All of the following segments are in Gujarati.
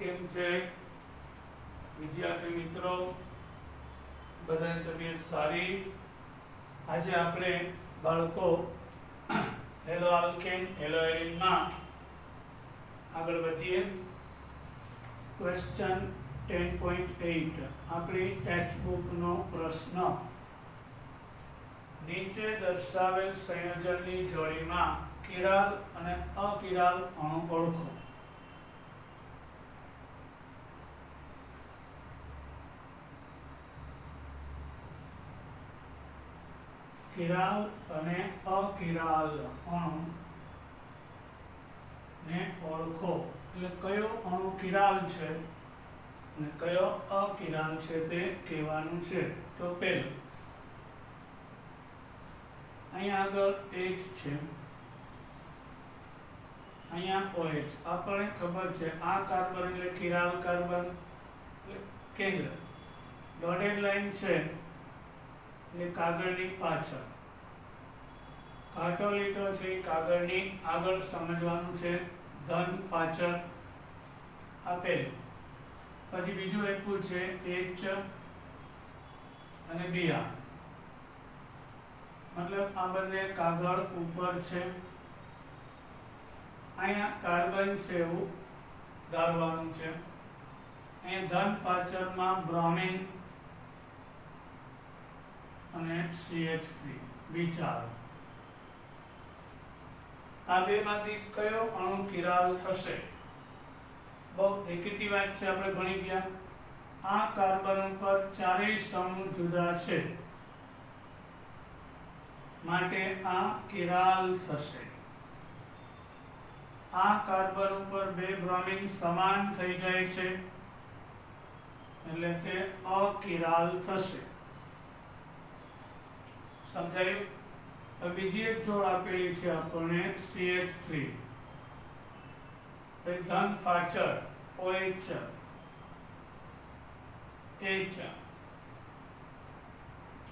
કેમ છે વિદ્યાર્થી મિત્રો? બધાની તબિયત સારી? આજે આપણે બાળકો હેલો આલ્કેન હેલો એરિનમાં આગળ વધીએ. ક્વેશ્ચન 10.8 આપણી ટેક્સ્ટ બુકનો પ્રશ્ન. નીચે દર્શાવેલ સંયોજનની જોડીમાં કિરાલ અને અકિરાલ અણુ ઓળખો. કિરાલ અને અકિરાલ અણુ ને ઓળખો. એટલે કયો અણુ કિરાલ છે અને કયો અકિરાલ છે તે કહેવાનું છે. તો પહેલું અહીંયા આગળ H છે, અહીંયા OH. આપણને ખબર છે આ કાર્બન એટલે કિરાલ કાર્બન એટલે કેન્દ્ર. ડોટેડ લાઈન છે એટલે કાગળની પાછળ, કાંટો લીટો છે કાગળની આગળ સમજવાનું છે, ધન પાછળ આપેલું. પછી બીજું આપ્યું છે H અને Br, મતલબ આ બંને કાગળ ઉપર છે. અહીંયા કાર્બન છે એવું ધારવાનું છે. અહીંયા ધન પાછળમાં બ્રોમિન અને CH3 વિચારો. આ બેમાંથી કયો અણુ કિરાલ થશે? બહુ દેખીતી વાત છે, આપણે ભણી ગયા. આ કાર્બન ઉપર ચારેય સમૂહ જુદા છે માટે આ કિરાલ થશે. આ કાર્બન ઉપર બે બ્રોમિન સમાન થઈ જાય છે એટલે કે અકિરાલ થશે. સમજાયું? હવે બીજી એક જોડ આપેલી છે આપણને CH3, ધન પાછળ OH H.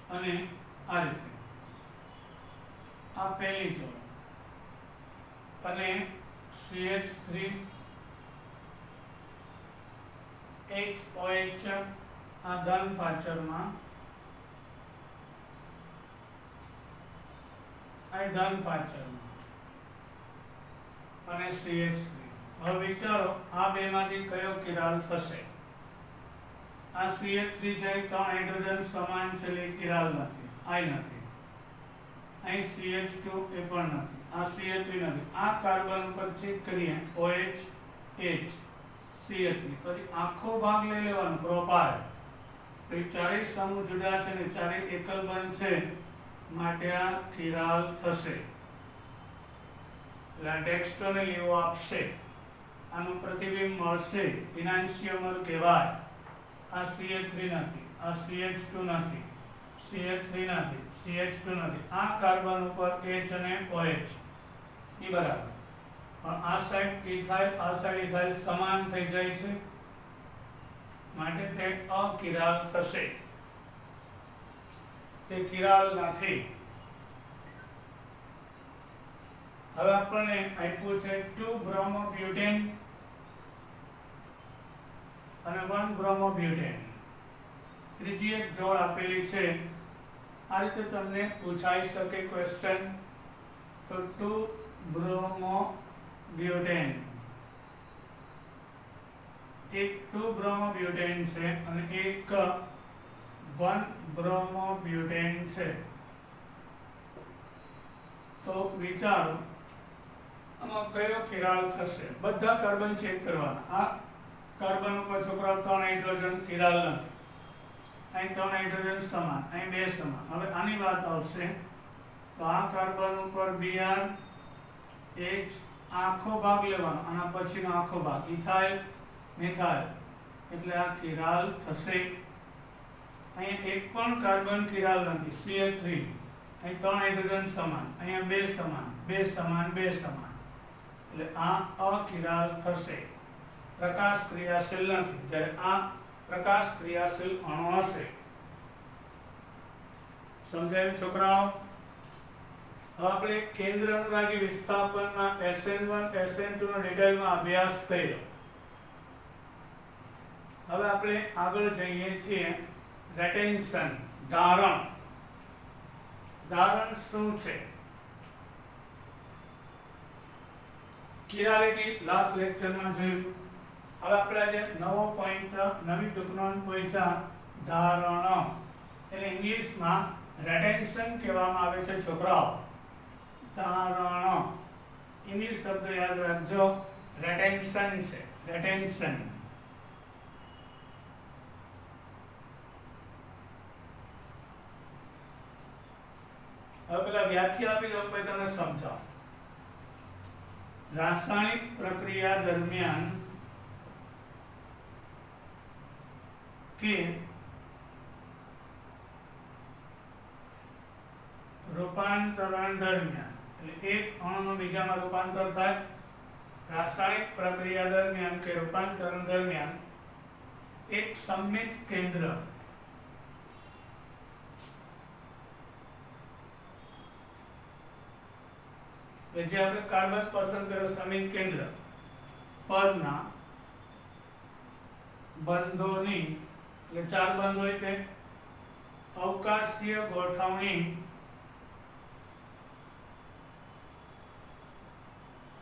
અને આ રીતે આ પહેલી જોડ અને CH3 HOH આ ધન પાછળમાં ધન પાછળમાં અને CH3. હવે વિચારો આ બેમાંથી કયો કિરાલ થશે? આ CH3 છે, 3 હાઇડ્રોજન સમાન છે એટલે કિરાલ નથી, આ નથી. અહીં CH2 એ પણ નથી, આ CH3 નથી. આ કાર્બન ઉપર ચેક કરીએ OH H CH3, પછી આખો ભાગ લઈ લેવાનો પ્રોપાઇલ. તો એ ચારેય સમૂહ જુદા છે ને ચારેય એકલ બંધ છે માટે આ કિરાલ થશે. એટલે ડેક્સ્ટોને લેવો આપશે, આનું પ્રતિબિંબ મળશે, ઇનાન્શિયમર કહેવાય. આ CH3 નથી, આ CH2 નથી, CH3 નથી, CH2 નથી. આ કાર્બન ઉપર H અને OH એ બરાબર, પણ આ સાઈડ ઇથાઇલ આ સાઈડ ઇથાઇલ સમાન થઈ જાય છે માટે તે અકિરાલ થશે. તે કિરાલ નથી. હવે આપણને આપ્યું છે 2 બ્રોમોબ્યુટેન અને 1 બ્રોમોબ્યુટેન. ત્રીજી એક જોડ આપેલી છે. આ રીતે તમને પૂછાઈ શકે ક્વેશ્ચન. તો 2 બ્રોમોબ્યુટેન, એક 2 બ્રોમોબ્યુટેન છે અને એક 1 બ્રોમોબ્યુટેન છે. તો વિચારો આમાં કયો કિરાલ થશે? બધા કાર્બન ચેક કરવાના. આ કાર્બન ઉપર છોકરાઓ 3 હાઇડ્રોજન કિરાલ નથી, અહીં 3 હાઇડ્રોજન સમાન, અહીં 2 સમાન. હવે આની વાત આવશે તો આ કાર્બન ઉપર Br H આખો ભાગ લેવાનો, આના પછીનો આખો ભાગ ઇથાઇલ મિથાઇલ, એટલે આ કિરાલ થશે. અહીંયા એક પણ કાર્બન કિરાલ નથી, CH3, અહીં 3 હાઇડ્રોજન સમાન, અહીંયા 2 સમાન, 2 સમાન, 2 સમાન, એટલે આ અકિરાલ થશે. પ્રકાશ ક્રિયાશીલ નથી, જ્યારે આ પ્રકાશ ક્રિયાશીલ અણુ હશે. સમજાયું છોકરાઓ? હવે આપણે કેન્દ્ર અનુરાગી વિસ્થાપનમાં SN1 SN2 નો ડિટેલમાં અભ્યાસ કર્યો. હવે આપણે આગળ જઈએ છીએ retention ધારણ. ધારણ શું છે? chirality લાસ્ટ લેક્ચરમાં જોયું. હવે આપણે આજે નવો પોઈન્ટ નવી ટૂંકનોંધ પહોંચ્યા ધારણ. એટલે ઇંગ્લિશમાં retention કહેવામાં આવે છે છોકરાઓ. ધારણ ઇંગ્લિશ શબ્દ યાદ રાખજો, retention છે, retention. હવે પેલા વ્યાખ્યા આપી દઉં પછી તમને સમજાવું. રાસાયણિક પ્રક્રિયા દરમિયાન કે રૂપાંતરણ દરમિયાન, એટલે એક અણુનું બીજામાં રૂપાંતર થાય. રાસાયણિક પ્રક્રિયા દરમિયાન કે રૂપાંતરણ દરમિયાન એક સંમિત કેન્દ્ર કે જે આપણે કાર્બન પસંદ કર્યો સંમિત કેન્દ્ર પરના બંધોની, એટલે ચાર બંધ હોય તે અવકાશીય ગોઠવણી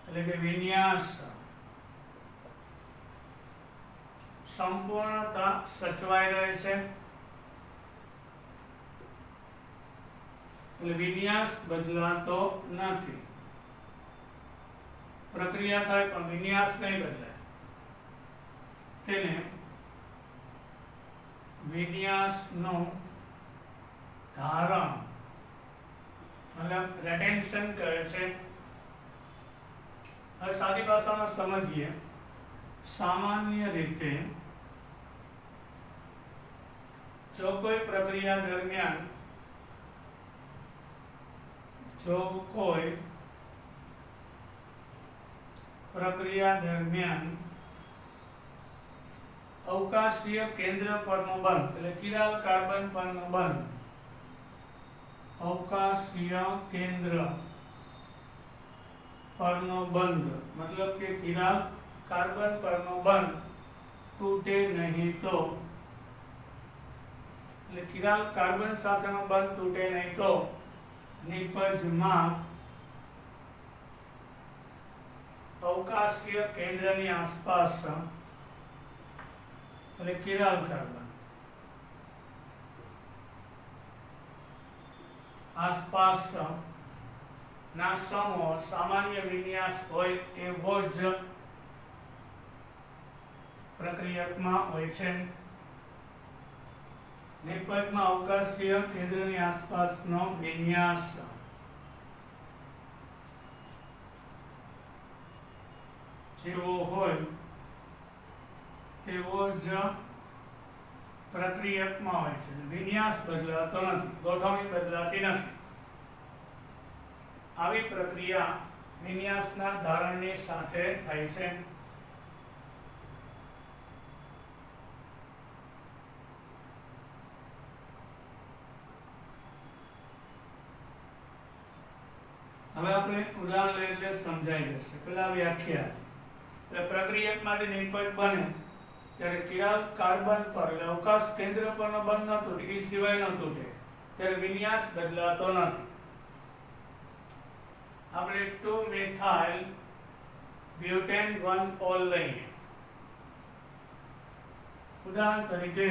એટલે કે વિન્યાસ સંપૂર્ણતા સચવાઈ રહે છે. એટલે વિન્યાસ બદલાતો નથી. પ્રક્રિયા થાય પણ વિન્યાસ નહીં બદલાય. તેને વિન્યાસનું ધારણ મતલબ retention કહે છે. હવે સાદી ભાષામાં સમજીએ. સામાન્ય રીતે જો કોઈ પ્રક્રિયા દરમિયાન અવકાશીય કેન્દ્ર પરનો બંધ એટલે કિરાલ કાર્બન પરનો બંધ, અવકાશીય કેન્દ્ર પરનો બંધ મતલબ કે કિરાલ કાર્બન પરનો બંધ તૂટે નહીં તો, એટલે કિરાલ કાર્બન સાથેનો બંધ તૂટે નહીં તો નિપજમાં અવકાશીય કેન્દ્રની આસપાસ એટલે કિરાલ કાર્બન આસપાસ ના સમૂહ સામાન્ય વિન્યાસ હોય એવો જ પ્રક્રિયાત્મક હોય છે. નિપજમાં અવકાશીય કેન્દ્રની આસપાસનો વિન્યાસ જેવો હોય તેવો જ પ્રક્રિયાત્મક હોય છે. વિન્યાસ બદલાતો નથી, ગોઠવણી બદલાતી નથી. આવી પ્રક્રિયા વિન્યાસના ધારણની સાથે થાય છે. હવે આપણે ઉદાહરણ લઈ એટલે સમજાઈ જશે. પેલા વ્યાખ્યા એટલે પ્રક્રિયકમાંથી નિપજ બને ત્યારે કિરાલ કાર્બન પર એટલે અવકાશ કેન્દ્ર પરનો બંધ ન તૂટે, એ સિવાય ન તૂટે ત્યારે વિન્યાસ બદલાતો નથી. આપણે 2 મિથાઇલ બ્યુટેન 1 ઓલ લઈએ. ઉદાહરણ તરીકે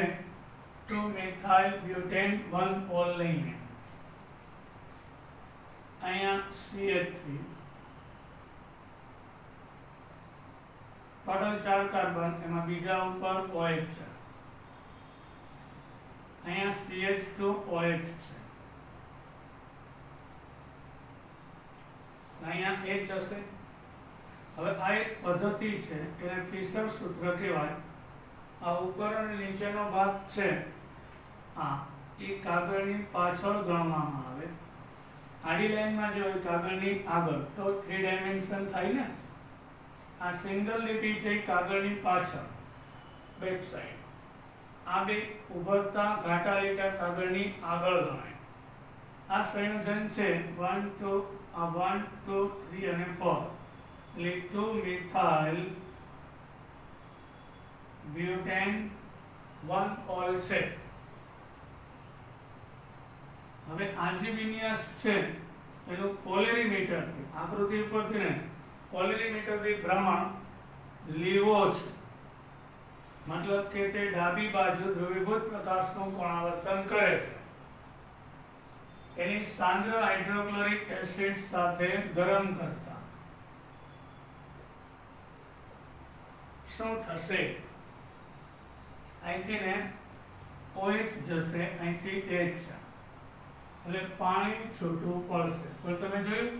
2 મિથાઇલ બ્યુટેન 1 ઓલ લઈએ. અહીંયા CH3 ટોટલ 4 કાર્બન, એમાં બીજા ઉપર OH છે. અહીંયા CH2OH છે, અહીંયા H હશે. હવે આ એક પદ્ધતિ છે, એને ફિશર સૂત્ર કહેવાય. આ ઉપર અને નીચેનો ભાગ છે આ એ કાગળની પાછળ ગણવામાં આવે. આડી લાઈનમાં જે હોય કાગળની આગળ તો 3 ડાયમેન્શન થાય ને. આ સિંગલ લીટી છે કાગળની પાછળ બેક સાઈડ. આ બે ઉભરતા ઘાટા લીટા કાગળની આગળ ગણાય. આ સંયોજન છે 1 2 3 અને 4 એટલે 2 મિથાઇલ બ્યુટેન 1 પોલ છે. હવે આ જે વિન્યાસ છે એનું પોલેરીમીટરથી, આકૃતિ ઉપરથી ને પોલેરીમીટરથી ભ્રમણ લીવો છે. મતલબ કે તે ડાબી બાજુ ધ્રુવીભૂત પ્રકાશનું કોણાવર્તન કરે છે. એની સાંદ્ર હાઇડ્રોક્લોરિક એસિડ સાથે ગરમ કરતા શું થશે? અહીંથી ને OH જશે, અહીંથી H છે એટલે પાણી છૂટું પડશે. પણ તમે જોયું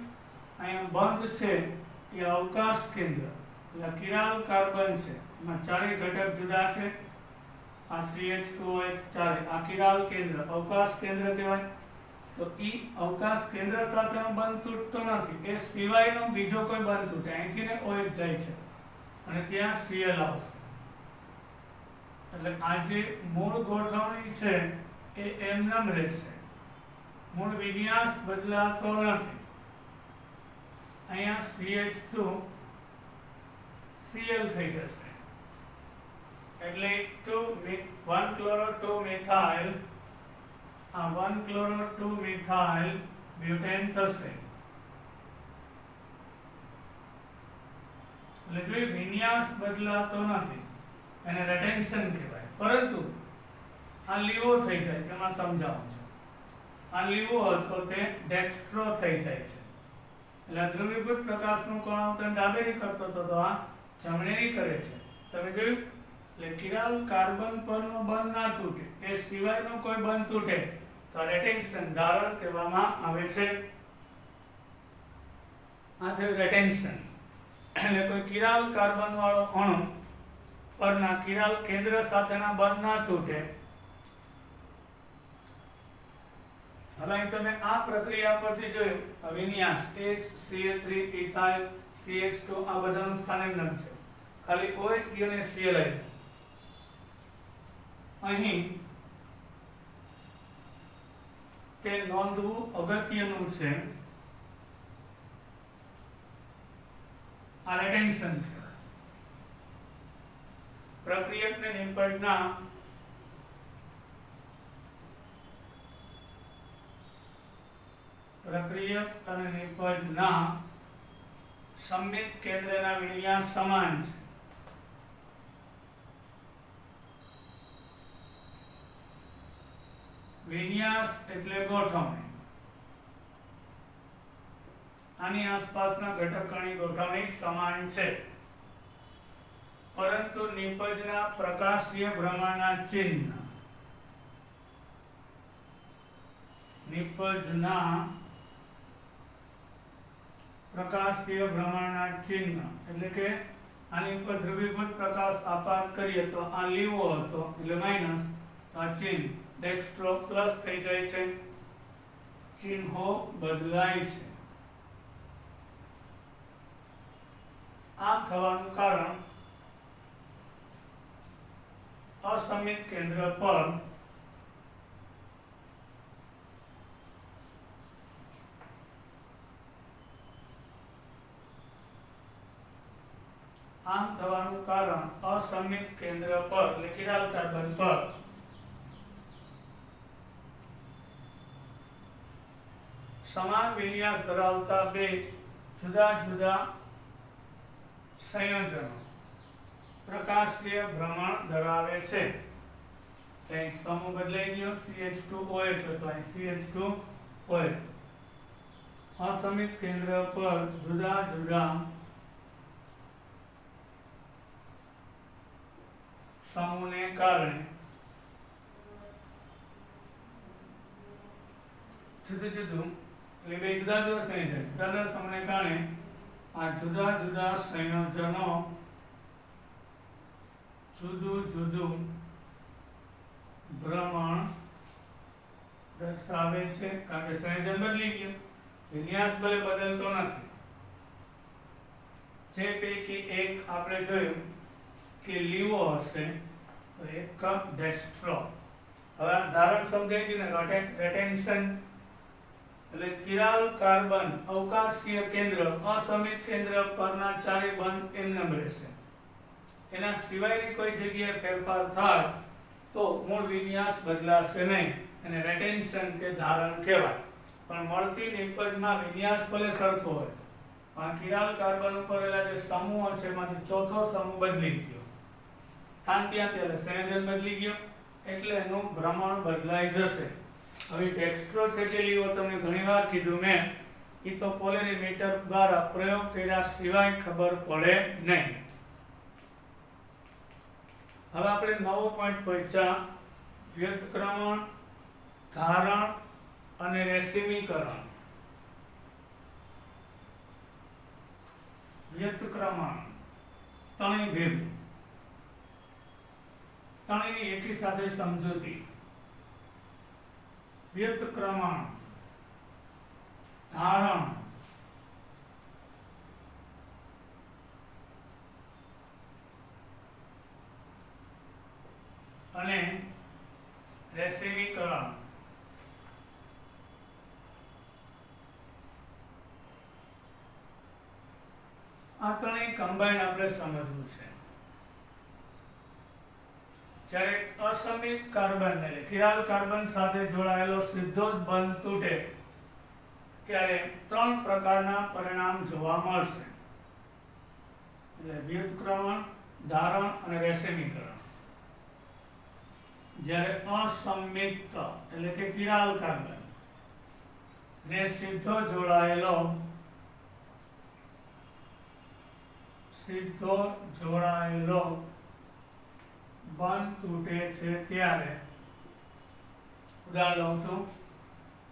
અહીંયા બંધ છે એ અવકાશ કેન્દ્ર એટલે કિરાલ કાર્બન છે, એમાં ચારેય ઘટક જુદા છે. આ CH2OH ચારે આ કિરાલ કેન્દ્ર અવકાશ કેન્દ્ર કહેવાય. તો ઈ અવકાશ કેન્દ્ર સાથેનો બંધ તૂટતો નથી, એ સિવાયનો બીજો કોઈ બંધ તૂટે. અહીંથી ને OH જાય છે અને ત્યાં Cl આવશે. એટલે આ જે મૂળ ગોઠવણી છે એ એમનેમ રહેશે, મૂળ વિન્યાસ બદલાતો નથી. અહીંયા CH2 Cl થઈ જશે એટલે 1 chloro 2 methyl આ 1 chloro 2 methyl butane થશે. એટલે જો વિન્યાસ બદલાતો નથી એને રેટેન્શન કહેવાય. પરંતુ આ લીવો થઈ જાય, એમાં સમજાવું છું. આ લીવો હતો તે ડેક્સ્ટ્રો થઈ જાય છે એટલે ધ્રુવીભૂત પ્રકાશનું કોણાવર્તન ડાબેથી કરતો હતો તો આ જમણેથી કરે છે. તમે જોયું એટલે કિરાલ કાર્બન પરનો બંધ ના તૂટે, એ સિવાયનો કોઈ બંધ તૂટે તો રેટેન્શન ધારણ કહેવામાં આવે છે. આ થયું રેટેન્શન. એટલે કોઈ કિરાલ કાર્બન વાળો અણુ પરના કિરાલ કેન્દ્ર સાથેના બંધ ના તૂટે. હવે અહીં તમે આ પ્રક્રિયા પરથી જોયું વિન્યાસ HCl3 ethyl CH2 આ બધાનું સ્થાન એમનેમ છે, ખાલી OH ગયો અને Cl આવ્યું. અહીં તે નોંધવું અગત્યનું છે આ રેટેન્શન પ્રક્રિયકને નિપજના પ્રક્રિયક અને નિપજના સંમિત કેન્દ્રના વિન્યાસ સમાન છે. વિન્યાસ એટલે ગોઠવણી. આની આસપાસના ઘટકોની ગોઠવણી સમાન છે, પરંતુ નિપજના પ્રકાશીય ભ્રમણના ચિહ્ન નિપજના પ્રકાશીય ભ્રમણના ચિહ્ન એટલે કે આની ઉપર ધ્રુવીભૂત પ્રકાશ આપાત કરીએ તો આ લીવો હતો એટલે માઈનસ, આ ચિહ્ન ડેક્સ્ટ્રો પ્લસ થઈ જાય છે, ચિહ્નો બદલાય છે. આમ થવાનું કારણ અસમિત કેન્દ્ર પર અસમિત કેન્દ્ર પર એટલે કિરાલ કાર્બન પર સમાન વિન્યાસ ધરાવતા બે જુદા જુદા સંયોજનો પ્રકાશીય ભ્રમણ ધરાવે છે. અહીં સમૂહ બદલાઈ ગયો, CH2OH હતો, અહીં CH2OH. અસમિત કેન્દ્ર પર જુદા જુદા સમૂહને કારણે જુદું જુદું એટલે બે જુદા જુદા સંયોજન, જુદા જુદા સમૂહને કારણે આ જુદા જુદા સંયોજનો જુદું જુદું ભ્રમણ દર્શાવે છે, કારણ કે સંયોજન બદલી ગયું, વિન્યાસ ભલે બદલતો નથી. જે પૈકી એક આપણે જોયું કે લીવો હશે તો એક ડેસ્ટ્રો. હવે ધારણ સમજાઈ ગયું ને, રેટેન્શન એટલે કિરાલ કાર્બન અવકાશીય કેન્દ્ર અસમિત કેન્દ્ર પરના ચારે બંધ એમનેમ રહેશે. એના સિવાયની કોઈ જગ્યાએ ફેરફાર થાય તો મૂળ વિન્યાસ બદલાશે નહીં, અને રેટેન્શન કે ધારણ કહેવાય. પણ મળતી નિપજમાં વિન્યાસ ભલે સરખો હોય, પણ કિરાલ કાર્બન ઉપર રહેલા જે સમૂહ છે એમાંથી ચોથો સમૂહ બદલી ગયો, સ્થાન ત્યાંથી એટલે સંયોજન બદલી ગયો, એટલે એનું ભ્રમણ બદલાઈ જશે. હવે ડેક્સ્ટ્રો છે કે લીવો તમને ઘણીવાર કીધું મેં, એ તો પોલેરીમીટર દ્વારા પ્રયોગ કર્યા સિવાય ખબર પડે નહીં. હવે આપણે નવો પોઈન્ટ પહોંચ્યા, વ્યુત્ક્રમણ, ધારણ અને રેસીમીકરણ. વ્યુત્ક્રમણ ત્રણેય ભેગું, ત્રણેયની એકી સાથે સમજૂતી. વ્યુત્ક્રમણ, ધારણ અને રેસીમીકરણ. આ ત્રણેય કમ્બાઈન આપણે સમજવું છે. જ્યારે અસમિત કાર્બન એટલે કિરાલ કાર્બન સાથે જોડાયેલો સીધો જ બંધ તૂટે ત્યારે ત્રણ પ્રકારના પરિણામ જોવા મળશે, એટલે વ્યુત્ક્રમણ, ધારણ અને રેસીમીકરણ. જ્યારે અસમિત એટલે કે કિરાલ કાર્બન ને સીધો જોડાયેલો બંધ તૂટે છે ત્યારે, ઉદાહરણ લઉં છું,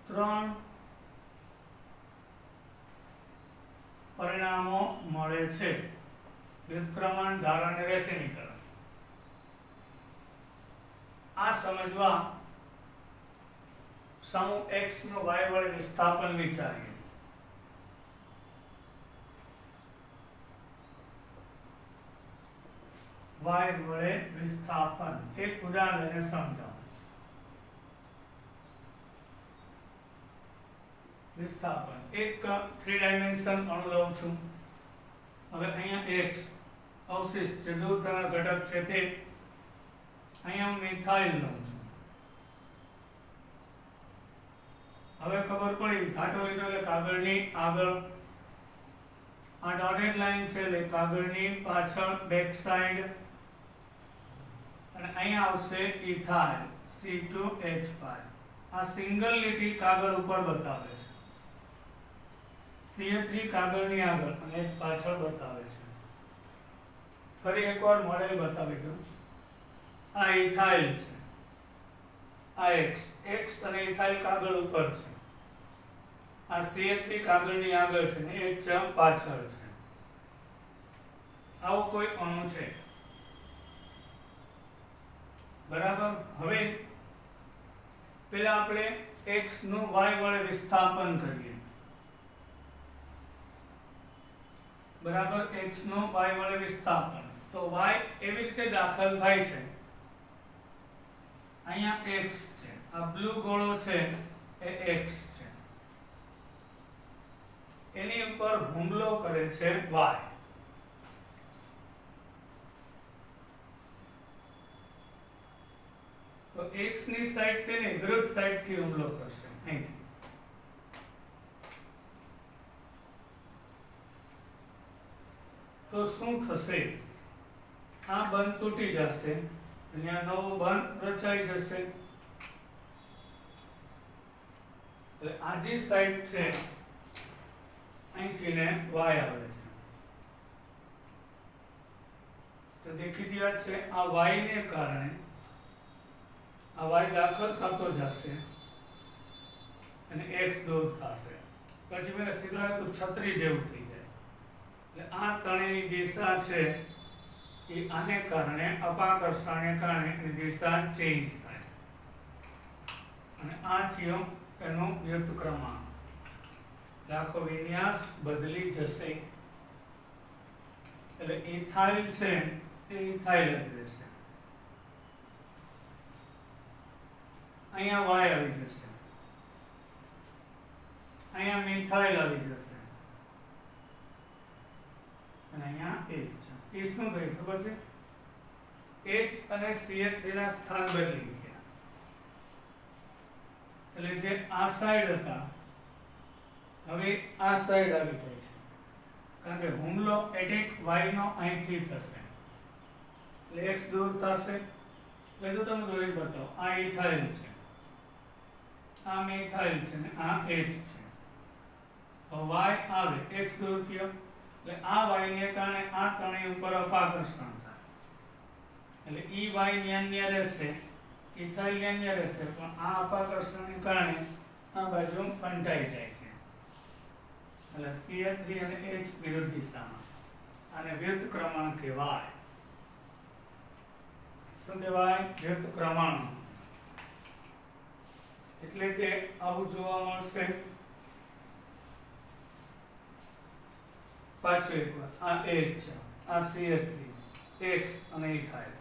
ત્રણ પરિણામો મળે છે: વ્યુત્ક્રમણ, ધારણ અને રેસીમીકરણ. આ સમજવા સમૂહ X નું Y વડે વિસ્થાપન વિચારીએ. Y વડે વિસ્થાપન એક ઉદાહરણ લઈને સમજાવો. વિસ્થાપન એક 3 ડાયમેન્શન અણુ લઉં છું. હવે અહીંયા X અવશિષ્ટ જે દૂર થનાર ઘટક છે તે, અહીંયા હું મિથાઇલ લઉં છું. હવે ખબર પડી, ઘાટો લીધો એટલે કાગળની આગળ, આ ડોટેડ લાઈન છે એટલે કાગળની પાછળ બેક સાઈડ, અને અહીંયા આવશે ઇથાઇલ C2H5. આ સિંગલ લીટી કાગળ ઉપર બતાવે છે, CH3 કાગળની આગળ અને H પાછળ બતાવે છે. ફરી એકવાર મોડેલ બતાવી દઉં. આ ઇથાઇલ છે, આ X અને ઇથાઇલ કાગળ ઉપર છે, આ CH3 કાગળની આગળ છે ને H પાછળ છે. આવો કોઈ અણુ છે, બરાબર. હવે પેલા આપણે X નું Y વડે વિસ્થાપન કરીએ, બરાબર. X નું Y વડે વિસ્થાપન, તો Y એવી રીતે દાખલ થાય છે. અહીંયા X છે, આ બ્લુ ગોળો છે એ X છે, એની ઉપર હુમલો કરે છે Y. તો X ની સાઈડ તેની વિરુદ્ધ સાઈડ થી હુમલો કરશે, અહીંથી. તો શું થશે? આ બંધ તૂટી જશે, અહીંયા નવો બંધ રચાઈ જશે. એટલે આ જે સાઈડ છે અહીંથી ને Y આવે છે. તો દેખીતી વાત છે, આ Y ને કારણે આ Y દાખલ થતો જશે અને X દૂર થશે. પછી મેં સીધા તો છત્રી જેવું થઈ જાય. એટલે આ ત્રણેયની દિશા છે એ આને કારણે, અપાકર્ષણને કારણે એની દિશા ચેન્જ થાય, અને આ થયો એનો વ્યુત્ક્રમણ. આખો વિન્યાસ બદલી જશે. એટલે ઇથાઇલ છે એ ઇથાઇલ જ રહેશે. અહીંયા Y આવી જશે, અહીંયા મિથાઇલ આવી જશે, અને અહીંયા H. એ શું થયું ખબર છે? H અને CH3 ના સ્થાન બદલી ગયા, એટલે જે આ સાઈડ હતા હવે આ સાઈડ આવી જાય છે, કારણ કે હુમલો એટેક y નો અહીંથી થશે, એટલે x દૂર થશે. એટલે જો તમે દોરી બતાવો, આ ઇથાઇલ છે, આ મિથાઇલ છે ને આ H છે. હવે y આવે, x દૂર થયો એટલે આ y ને કારણે આ ત્રણેય ઉપર અપાકર્ષણ થાય, એટલે y ન્યા રહેશે, ઇથાઇલ ન્યા રહેશે, પણ આ અપાકર્ષણને કારણે આ બાજુ ફંટાઈ જાય છે, એટલે CH3 અને H વિરુદ્ધ દિશામાં, આને વિરુદ્ધ ક્રમાંક કહેવાય. શું કહેવાય? વિરુદ્ધ ક્રમાંક. એટલે કે આવું જોવા મળશે. પાછું એકવાર, આ H છે, આ CH3, X અને ઇથાઇલ,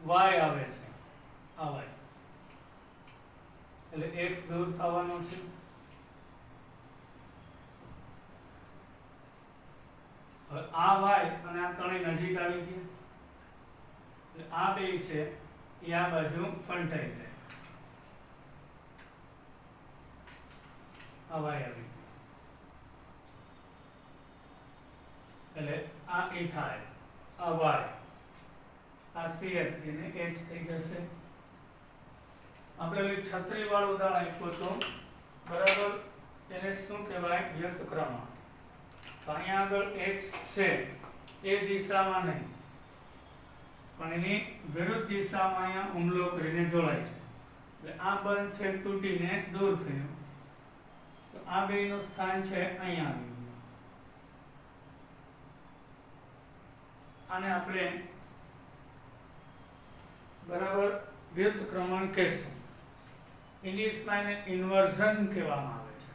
y આવે છે, આ y, એટલે x દૂર થવાનો છે. હવે આ y અને આ ત્રણેય નજીક આવી ગયા, એટલે આ બે છે એ આ બાજુ ફંટાઈ જાય, આ y આવી ગયું, એટલે આ ઇથાઇલ, આ y, આ CH3 ને H થઈ જશે. આપણે છત્રી વાળું ઉદાહરણ આપ્યું હતું, બરાબર, એને શું કહેવાય? વ્યસ્ત ક્રમાંક. તો અહીંયા આગળ x છે એ દિશામાં નહીં, પણ એની વિરુદ્ધ દિશામાં અહીંયા હુમલો કરીને જોડાય છે, એટલે આ બંધ છે તૂટીને દૂર થયું, તો આ બેયનું સ્થાન છે અહીંયા આવી ગયું. આને આપણે બરાબર વ્યસ્ત ક્રમાંક કહેશું. ઇંગ્લિશમાં એને ઇન્વર્ઝન કહેવામાં આવે છે.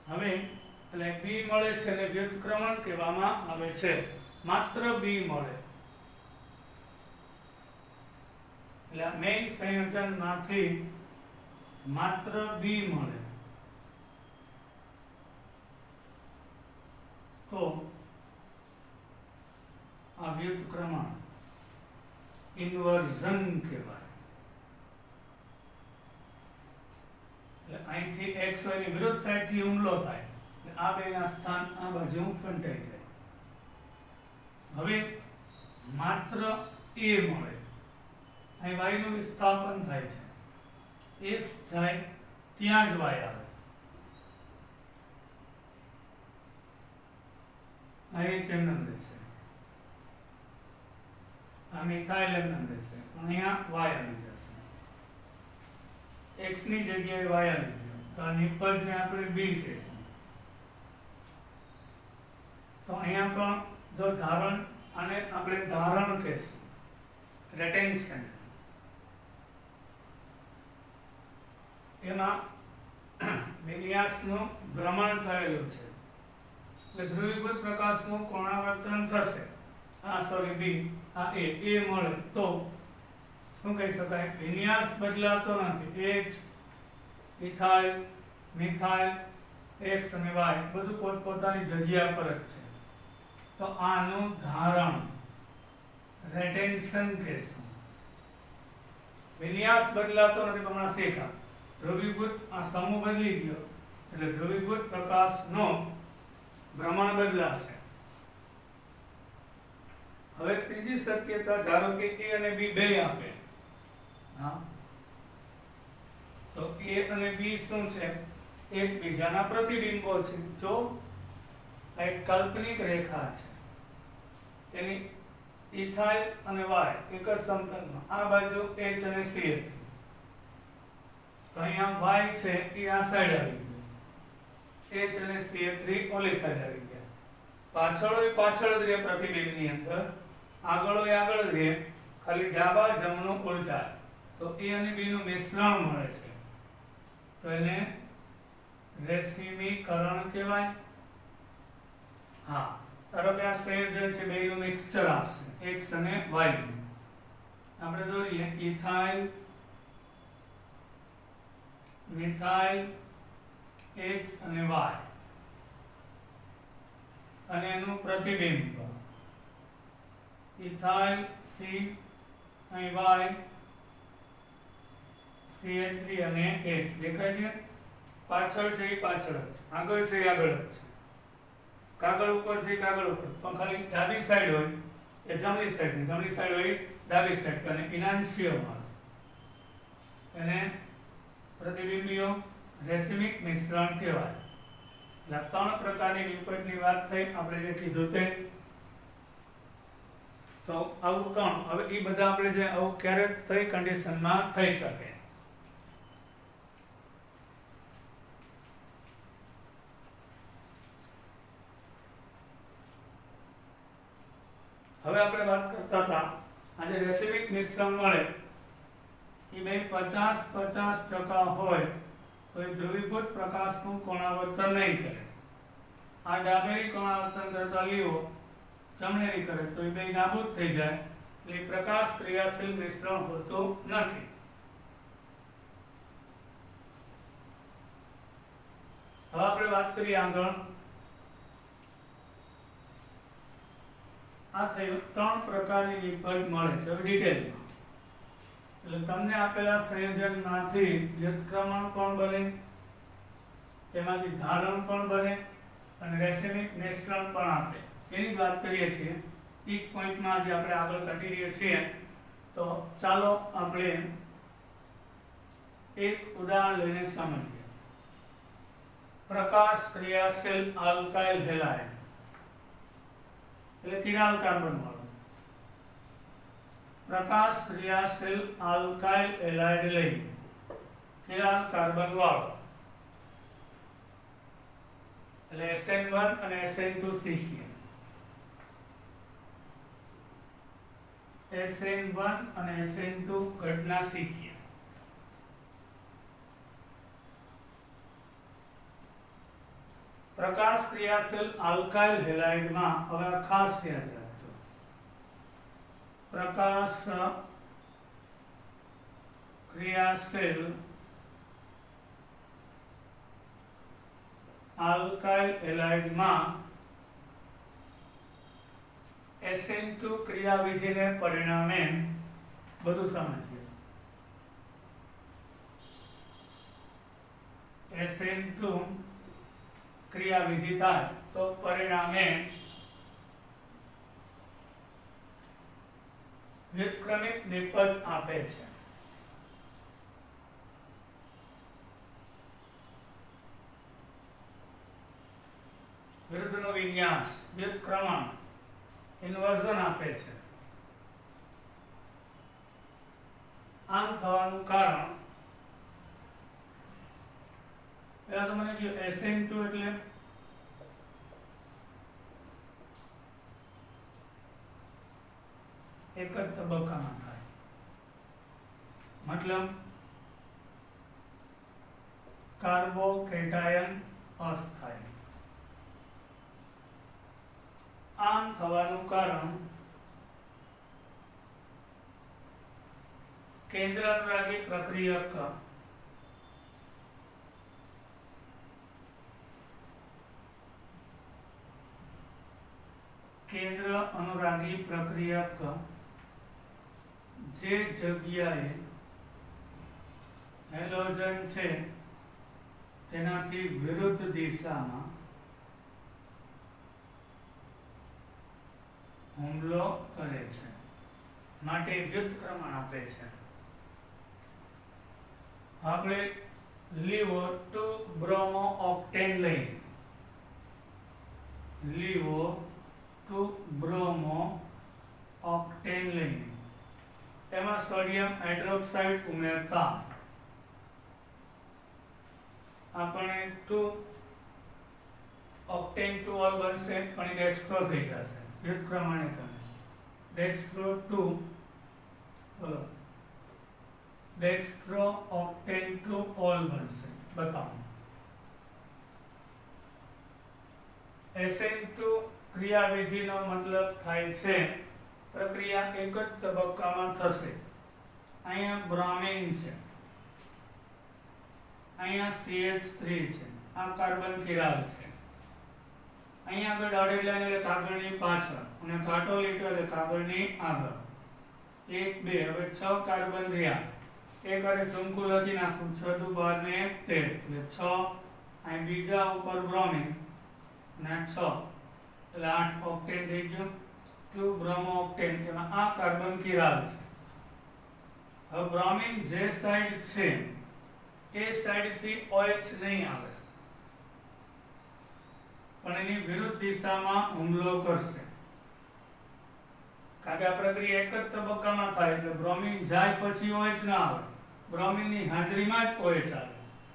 હવે એટલે b મળે છે એટલે વ્યસ્ત ક્રમાંક કહેવામાં આવે છે. માત્ર b મળે એટલે આ મેઇન સંયોજનમાંથી માત્ર b મળે તો આ વ્યસ્ત ક્રમાંક ઇન્વર્ઝન કહેવાય. એટલે અહીંથી x ની વિરુદ્ધ સાઈડથી હુમલો થાય, એટલે આ બેના સ્થાન આ બાજુ ફંટાઈ જાય. હવે માત્ર a મળે, અહીં y નું વિસ્થાપન થાય છે, x જાય ત્યાં જ y આવે, અહીં h એમ રહેશે, આ મિથાઇલ એમ રહેશે, અહીંયા y આવી જશે, x ની જગ્યાએ y આવી ગયો, તો આ નિપજને આપણે b કહેશું. તો અહીંયા પણ જો ધારણ, આને આપણે ધારણ કહેશું, રેટેન્શન. એમાં વિન્યાસનું ભ્રમણ થયેલું છે, એટલે ધ્રુવીભૂત પ્રકાશનું કોણાવર્તન થશે. આ સોરી b, આ a મળે તો શું કહી શકાય? વિન્યાસ બદલાતો નથી. H, ઇથાઇલ, મિથાઇલ, x અને y બધું પોતપોતાની જગ્યા પર જ છે, તો આનું ધારણ રેટેન્શન કહેશું. વિન્યાસ બદલાતો નથી, હમણાં શીખા. ધ્રુવીભૂત આ સમૂહ બદલી ગયો એટલે ધ્રુવીભૂત પ્રકાશનો ભ્રમણ બદલાશે. હવે ત્રીજી શક્યતા, ધારો કે a અને b બે આપે, હા, તો a અને b શું છે? એકબીજાના પ્રતિબિંબો છે. જો આ એક કાલ્પનિક રેખા છે, એની ઇથાઇલ અને y એક જ સમતલમાં, આ બાજુ h અને c હતી, તો અહીંયા y છે એ આ સાઈડ આવી ગયું, h અને CH3 ઓલી સાઈડ આવી ગયા. પાછળ જ રહે પ્રતિબિંબની અંદર, આગળ જ રહે, ખાલી ડાબા જમણું ઉલટા, તો a અને b નું મિશ્રણ મળે છે, તો એને રેસીમીકરણ કહેવાય. હા, ધારો કે આ સંયોજન છે, બેયનું મિક્સચર આપશે, x અને y નું. આપણે દોરીએ ઇથાઇલ, મિથાઇલ, H અને Y. અને એનું પ્રતિબિંબ ઇથાઇલ સી અહીં Y CH3 અને H દેખાય છે. પાછળ છે એ પાછળ જ, આગળ છે એ આગળ જ છે, કાગળ ઉપર છે એ કાગળ ઉપર, પણ ખાલી ડાબી સાઈડ હોય એ જમણી સાઈડ, જમણી સાઈડ હોય એ ડાબી સાઈડ, અને ઇનાન્સિયોમાં એને પ્રતિબિંબીય રેસિમિક મિશ્રણ કહેવાય. એટલે 3 પ્રકારની નિપટની વાત થઈ આપણે જે કીધું તે. તો આવું 3, હવે એ બધા આપણે જે આવું ક્યારે થઈ કન્ડિશનમાં થઈ શકે. હવે આપણે વાત કરતા હતા આજે રેસિમિક મિશ્રણ મળે એ બે 50-50% હોય તો એ ધ્રુવીભૂત પ્રકાશનું કોણાવર્તન નહીં કરે. આ ડાબેરી કોણાવર્તન કરતા લીઓ જમણેરી કરે તો એ બે નાબૂદ થઈ જાય, એટલે પ્રકાશ ક્રિયાશીલ મિશ્રણ હોતું નથી. હવે આપણે વાત કરીએ આગળ. આ થયું 3 પ્રકારની નિપજ મળે છે. હવે ડિટેલમાં એટલે તમને આપેલા સંયોજનમાંથી વ્યુત્ક્રમણ પણ બને, તેમાંથી ધારણ પણ બને અને રેસિમિક મિશ્રણ પણ આપે, એની વાત કરીએ છીએ. એ જ પોઈન્ટમાં જે આપણે આગળ કન્ટિન્યુ છીએ. તો ચાલો આપણે એક ઉદાહરણ લઈને સમજીએ. પ્રકાશ ક્રિયાશીલ આલ્કાઇલ હેલાઇડ એટલે કિરાલ કાર્બન વાળો, પ્રકાશ ક્રિયાશીલ આલ્કાઇલ હેલાઇડ લઈ કિરાલ કાર્બન વાળો એટલે SN1 અને SN2 શીખીએ. SN1 અને SN2 ઘટના શીખીએ. પ્રકાશ ક્રિયાશીલ આલ્કાઇલ હેલાઇડમાં હવે ખાસ યાદ રાખજો, પ્રકાશ ક્રિયાશીલ આલ્કાઇલ હેલાઇડમાં SN2 ક્રિયાવિધિને પરિણામે બધું સમજીએ. SN2 ક્રિયાવિધિ થાય તો પરિણામે વ્યુત્ક્રમિક નિપજ આપે છે. વિરુદ્ધનો વિન્યાસ વ્યુત્ક્રમણ ઇન્વર્ઝન આપે છે. આમ થવાનું કારણ પહેલા તો મને કહ્યું SN2 એટલે એક જ તબક્કામાં થાય, મતલબ કાર્બોકેટાયન અસ્થાયી. આમ થવાનું કારણ કેન્દ્ર અનુરાગી પ્રક્રિયક જે જગ્યાએ હેલોજન છે તેનાથી વિરુદ્ધ દિશામાં હુમલો કરે છે, માટે વ્યુત્ક્રમણ આપે છે. આપણે લીવો 2 બ્રોમો ઓક્ટેન લઈ, લીવો 2 બ્રોમો ઓક્ટેન લઈ એમાં સોડિયમ હાઇડ્રોક્સાઇડ ઉમેરતા આપણે 2 ઓક્ટેન 2 ઓલ બનશે, પણ ડેક્સ્ટ્રો થઈ જશે વ્યુત્ક્રમણને કારણે. ડેક્સ્ટ્રો 2 બોલો, ડેક્સ્ટ્રો ઓક્ટેન 2 ઓલ બનશે. બતાવો. SN2 ક્રિયાવિધિનો મતલબ થાય છે પ્રક્રિયા એક જ તબક્કામાં થશે. અહીંયા બ્રોમિન છે, અહીંયા CH3 છે, આ કાર્બન કિરાલ છે, અહીંયા આગળ dotted line એટલે કાગળની પાછળ અને ઘાટો લીટો એટલે કાગળની આગળ. 1 2 હવે 6 કાર્બન રહ્યા. એક વારે ચૂમકું લખી નાખું 6 દુ 12 ને 1 13 એટલે 6 અહીં બીજા ઉપર બ્રોમિન અને 6 એટલે 8 ઓક્ટેન થઈ ગયું. 2 બ્રોમો ઓક્ટેન એમાં આ કાર્બન કિરાલ છે. હવે બ્રોમિન જે સાઈડ છે એ સાઈડ થી OH નહીં આવે પણ એની વિરુદ્ધ દિશામાં હુમલો કરશે. કારણ કે આ પ્રક્રિયા એક જ તબક્કામાં થાય એટલે બ્રોમિન જાય પછી OH ના આવે, બ્રોમિનની હાજરીમાં જ OH આવે.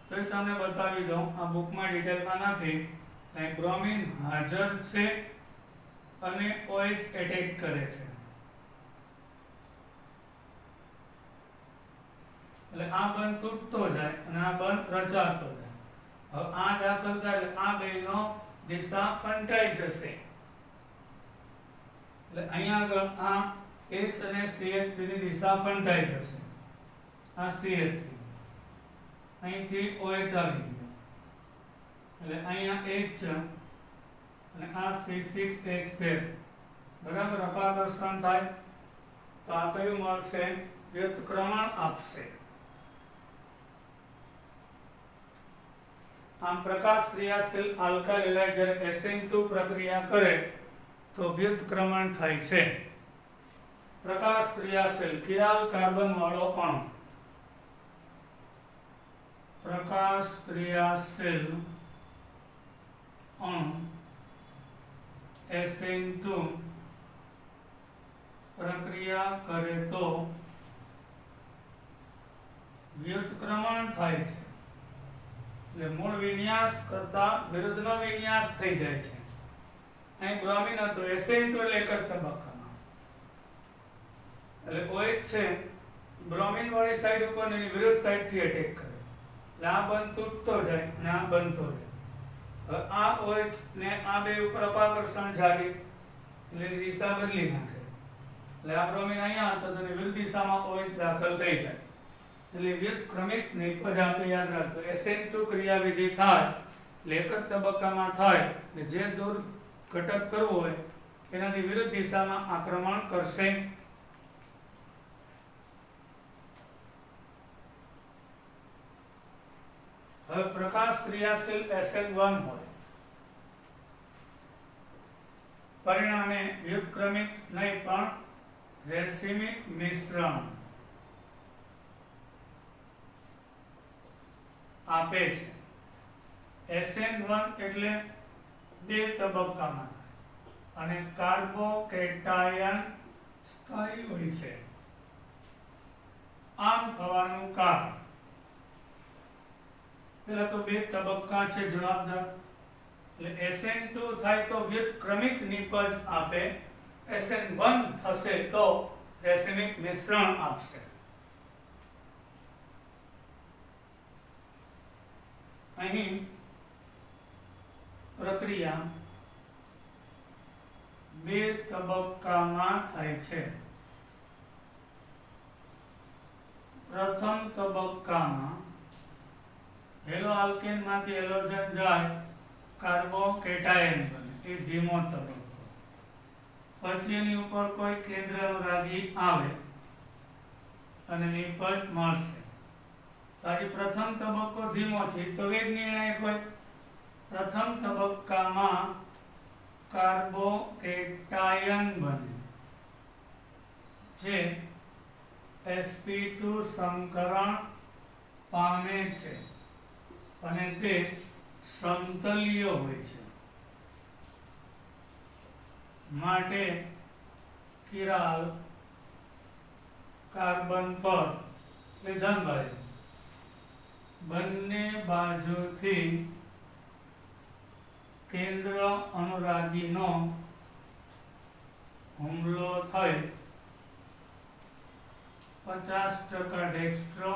તો એ તમને બતાવી દઉં, આ બુકમાં ડિટેલમાં નથી. લાઈક બ્રોમિન હાજર છે અને OH એટેક કરે છે એટલે આ બંધ તૂટતો જાય અને આ બંધ રચાતો જાય. હવે આ દાખલ થાય એટલે આ બેનો દિશા ફંટાઈ જશે એટલે અહીંયા આગળ આ H અને CH3 ની દિશા ફંટાઈ જશે. આ CH3 અહીંથી OH આવી ગયો એટલે અહીંયા H અને આ C6H13 બરાબર અપાકર્ષણ થાય તો આ કયું મળશે? વ્યુત્ક્રમણ આપશે. આમ પ્રકાશ ક્રિયાશીલ આલ્કાઇલ હેલાઇડ જ્યારે SN2 પ્રક્રિયા કરે તો વ્યુત્ક્રમણ થાય છે. પ્રકાશ ક્રિયાશીલ કિરાલ કાર્બન વાળો અણુ, પ્રકાશ ક્રિયાશીલ અણુ SN2 પ્રક્રિયા કરે તો વ્યુત્ક્રમણ થાય છે એટલે મૂળ વિન્યાસ કરતા વિરુદ્ધનો વિન્યાસ થઈ જાય છે. અહીં બ્રોમિન હતો SN2 એટલે એક જ તબક્કામાં એટલે OH છે બ્રોમિન વાળી સાઈડ ઉપર એની વિરુદ્ધ સાઈડ થી એટેક કરે એટલે આ બંધ તૂટતો જાય અને આ બનતો જાય. હવે આ OH ને આ બે ઉપર અપાકર્ષણ જાગે એટલે દિશા બદલી નાખે એટલે આ બ્રોમિન અહીંયા હતો તો એની વિરુદ્ધ દિશામાં OH દાખલ થઈ જાય એટલે વ્યુત્ક્રમિત નિપજ આપણે યાદ રાખો. SN2 ક્રિયાવિધિ થાય એટલે એક જ તબક્કામાં થાય એટલે જે દૂર ઘટક કરવો હોય એનાથી વિરુદ્ધ દિશામાં આક્રમણ કરશે. હવે પ્રકાશ ક્રિયાશીલ SN1 હોય પરિણામે વ્યુત્ક્રમિત નહીં પણ રેસિમિક મિશ્રણ આપે છે. SN1 એટલે બે તબક્કામાં અને કાર્બોકેટાયન સ્થાયી હોય છે. આમ થવાનું કારણ પેલા તો બે તબક્કા છે જવાબદાર એટલે SN2 થાય તો વ્યુત્ક્રમિત નિપજ આપે, SN1 થશે તો રેસિમિક મિશ્રણ આપશે. અહીં પ્રક્રિયા બે તબક્કામાં થાય છે. પ્રથમ તબક્કામાં હેલો આલ્કેન માંથી હેલોજન જાય કાર્બોકેટાયન બને એ ધીમો તબક્કો. પછી એની ઉપર કોઈ કેન્દ્ર અનુરાગી આવે અને નિપજ મળશે. આજે પ્રથમ તબક્કો ધીમો છે તો વેગ નિર્ણાયક હોય. પ્રથમ તબક્કામાં કાર્બોકેટાયન બને જે sp2 સંકરણ પામે છે અને તે સમતલીય હોય છે માટે કિરાલ કાર્બન પર ધન બાજુ બંને બાજુથી કેન્દ્ર અનુરાગીનો હુમલો થઈ 50% ડેક્સ્ટ્રો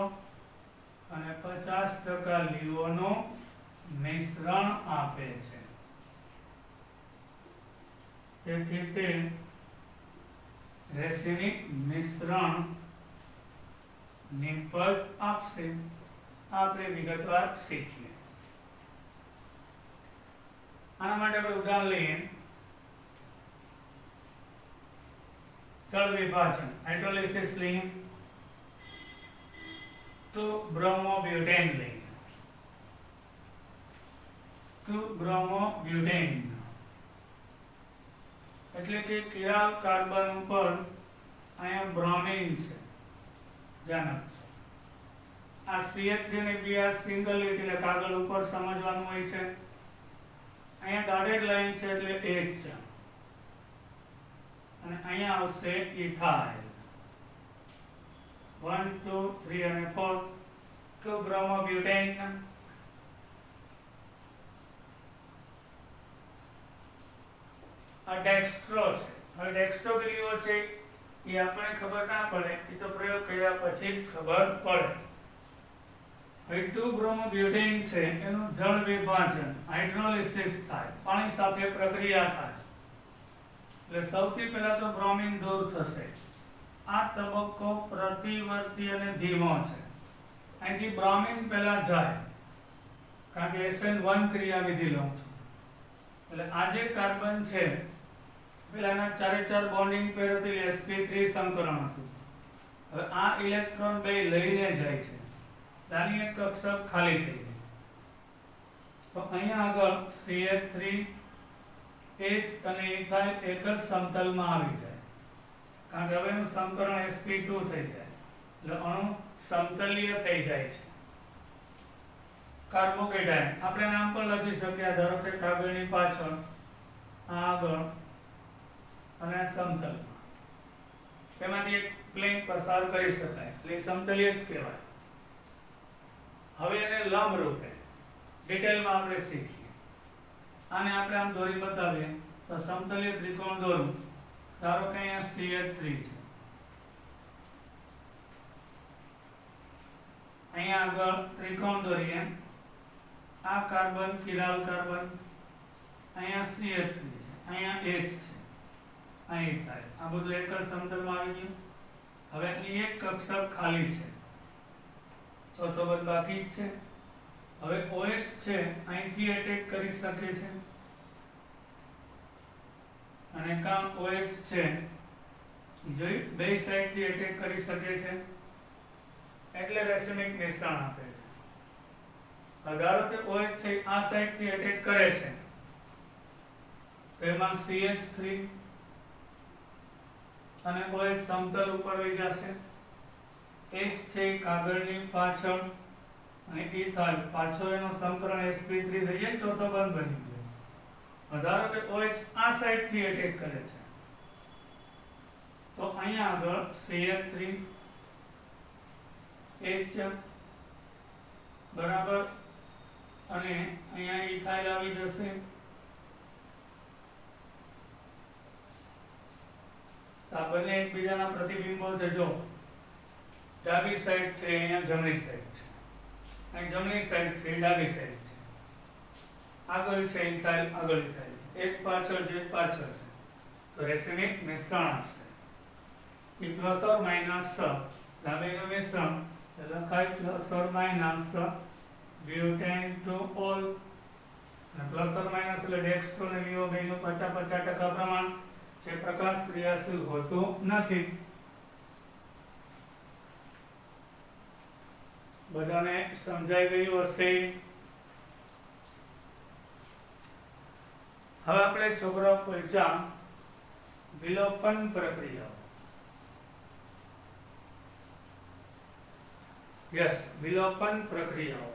અને 50% લીવોનું મિશ્રણ આપે છે. તેથી તે રેસિમિક મિશ્રણ નિપજ આપશે. આપણે વિગતવાર શીખીએ. આના માટે આપણે ઉદાહરણ લઈએ જળ વિભાજન હાઇડ્રોલિસિસ લઈએ તો બ્રોમોબ્યુટેન લઈએ તો બ્રોમોબ્યુટેન એટલે કે કિરાલ કાર્બન ઉપર અહીંયા બ્રોમિન છે ધ્યાન આપજો આ CH3 ને Br સિંગલ લીટ એટલે કાગળ ઉપર સમજવાનું હોય છે અહીંયા ડોટેડ લાઈન છે એટલે H છે અને અહીંયા આવશે ઇથાઇલ 1 2 3 અને 4 તો બ્રોમોબ્યુટેન આ ડેક્સ્ટ્રો છે હવે ડેક્સ્ટ્રો કેવો છે એ આપણે ખબર ના પડે એ તો પ્રયોગ કર્યા પછી જ ખબર પડે હવે 2 બ્રોમોબ્યુટેન છે એનું જળ વિભાજન હાઇડ્રોલિસિસ થાય પાણી સાથે પ્રક્રિયા થાય એટલે સૌથી પહેલા તો બ્રોમિન દૂર થશે આ તબક્કો પ્રતિવર્તી અને ધીમો છે અહીંથી બ્રોમિન પહેલા જાય કારણ કે SN1 ક્રિયાવિધિ લઉં છું એટલે આ જે કાર્બન છે પેલાના ચારે ચાર બોન્ડિંગ પેર હતી sp3 સંકરણ હતું હવે આ ઇલેક્ટ્રોન બે લઈને જાય છે આની એક કક્ષક ખાલી થઈ ગઈ તો અહીંયા આગળ CH3 H અને ઇથાઇલ એક જ સમતલમાં આવી જાય કારણ કે હવે એનું સંકરણ sp2 થઈ જાય એટલે અણુ સમતલીય થઈ જાય છે કાર્બોકેટાયન આપણે નામ પણ લખી શકીએ ધારો કે કાગળની પાછળ આગળ અને સમતલમાં તેમાંથી એક પ્લેન પસાર કરી શકાય એટલે સમતલીય જ કહેવાય હવે એને લંબ રૂપે ડિટેલમાં આપણે શીખીએ આને આપણે આમ દોરી બતાવીએ તો સમતલીય ત્રિકોણ દોરું ધારો કે અહીંયા CH3 છે અહીંયા આગળ ત્રિકોણ દોરીએ આ કાર્બન કિરાલ કાર્બન અહીંયા CH3 છે અહીંયા H છે અહીં થાય આ બધું એક જ સમતલમાં આવી ગયું હવે અહીં એક કક્ષક ખાલી છે ચોથો પદ બાકી જ છે હવે OH છે અહીંથી એટેક કરી શકે છે અને કામ OH છે જોઈ બે સાઈડ થી એટેક કરી શકે છે એટલે રેસિમિક મિશ્રણ આપે છે ધારો કે OH છે આ સાઈડ થી એટેક કરે છે તો એમાં CH3 અને OH સમતલ ઉપર વહી જશે H છે કાગળની પાછળ અને ઇથાઇલ પાછળ એનો સંકરણ sp3 થઈ જાય ચોથો બંધ બની ગયો ધારો કે OH આ સાઈડ થી એટેક કરે છે તો અહીંયા આગળ CH3 H બરાબર અને અહીંયા ઇથાઇલ આવી જશે આ બંને એકબીજાના પ્રતિબિંબો છે જો ડાબી સાઈડ છે અહીંયા જમણી સાઈડ છે અહીં જમણી સાઈડ છે ડાબી સાઈડ છે આગળ છે ઇથાઇલ આગળ ઇથાઇલ છે એક પાછળ છે પાછળ છે તો રેસિમિક મિશ્રણ આવશે એ પ્લસ ઓર માઇનસ ડાબીનું મિશ્રણ લખાય plus or minus butane to all અને પ્લસ ઓર માઇનસ એટલે ડેક્સ્ટ્રો અને વીઓ બેનું 50-50% પ્રમાણ જે પ્રકાશ ક્રિયાશીલ હોતું નથી બધાને સમજાઈ ગયું હશે હવે આપણે છોકરાઓ પરીક્ષા વિલોપન પ્રક્રિયાઓ યસ વિલોપન પ્રક્રિયાઓ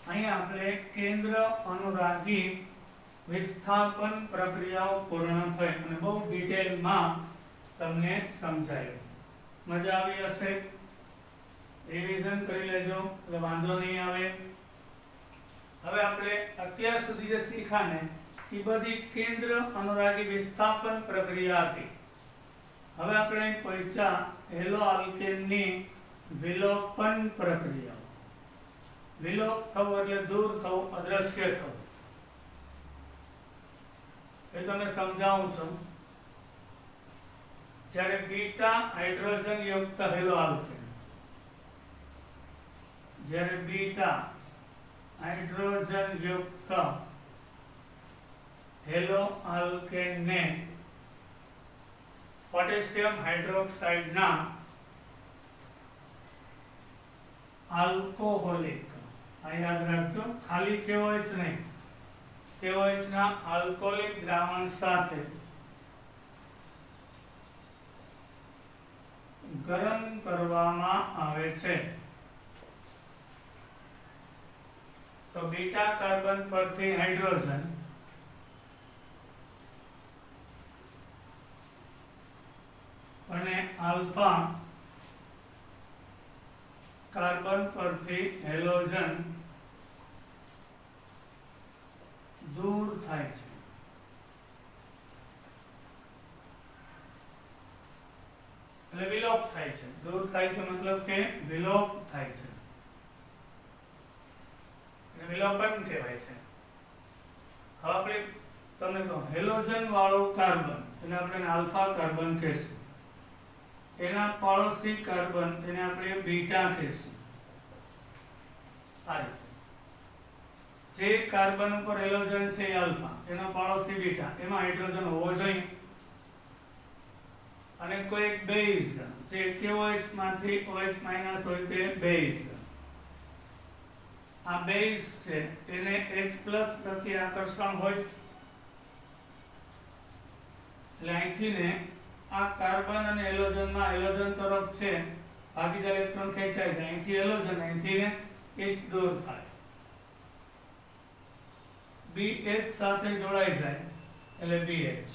અહીં આપણે કેન્દ્ર અનુરાગી વિસ્થાપન પ્રક્રિયાઓ પૂર્ણ થઈ અને બહુ ડિટેલમાં તમને સમજાયું મજા આવી હશે રિવિઝન કરી લેજો એટલે વાંધો નહીં આવે હવે આપણે અત્યાર સુધી જે શીખ્યા ને એ બધી કેન્દ્ર અનુરાગી વિસ્થાપન પ્રક્રિયા હતી હવે આપણે પરીક્ષા હેલો આલ્કેનની વિલોપન પ્રક્રિયા વિલોપ થવું એટલે દૂર થવું અદ્રશ્ય થવું એ તમને સમજાવું છું જ્યારે બીટા હાઇડ્રોજન યુક્ત હેલો આલ્કેન જ્યારે બીટા હાઇડ્રોજન યુક્ત હેલો આલ્કેન ને પોટેશિયમ હાઇડ્રોક્સાઇડ ના આલ્કોહોલિક, આ યાદ રાખજો, ખાલી KOH નહીં, KOH ના આલ્કોહોલિક દ્રાવણ સાથે ગરમ કરવામાં આવે છે તો બીટા કાર્બન પરથી હાઇડ્રોજન અને આલ્ફા કાર્બન પરથી હેલોજન દૂર થાય છે. એટલે વિલોપ થાય છે. દૂર થાય છે મતલબ કે વિલોપ થાય છે, એટલે વિલોપન કહેવાય છે. હવે આપણે તમને કહું, હેલોજન વાળું કાર્બન એને આપણે આલ્ફા કાર્બન કહેશું, એના પાડોશી કાર્બન એને આપણે બીટા કહેશું. આ રીતે જે કાર્બન ઉપર હેલોજન છે એ આલ્ફા, એનો પાડોશી બીટા, એમાં હાઇડ્રોજન હોવો જોઈએ અને કોઈ એક બેઝ જે KOH માંથી OH માઈનસ હોય તે બેઝ, આ બેઝ છે એને H પ્લસ પ્રત્યે આકર્ષણ હોય, એટલે અહીંથી ને આ કાર્બન અને હેલોજનમાં હેલોજન તરફ છે ભાગીદાર ઇલેક્ટ્રોન ખેંચાય જાય, અહીંથી હેલોજન, અહીંથી ને H દૂર થાય, BH સાથે જોડાઈ જાય એટલે BH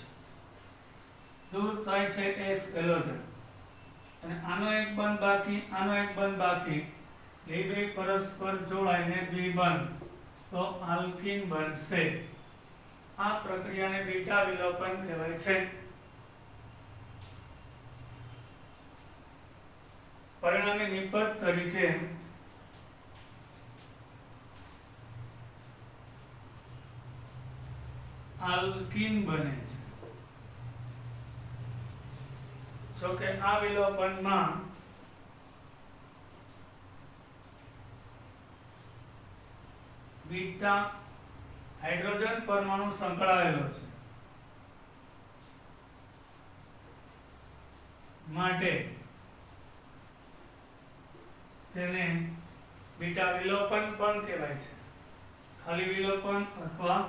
દૂર થાય છે X હેલોજન, અને આનો એક બંધ બાકી, આનો એક બંધ બાકી, એ બે પરસ્પર જોડાઈને દ્વિબંધ તો આલ્કીન બનશે. આ પ્રક્રિયાને બીટા વિલોપન કહેવાય છે. પરિણામે નિપજ તરીકે આલ્કીન બને છે. જો કે આ વિલોપનમાં બીટા હાઇડ્રોજન પરમાણુ સંકળાયેલો છે, માટે તેને બીટા વિલોપન પણ કહેવાય છે. ખાલી વિલોપન અથવા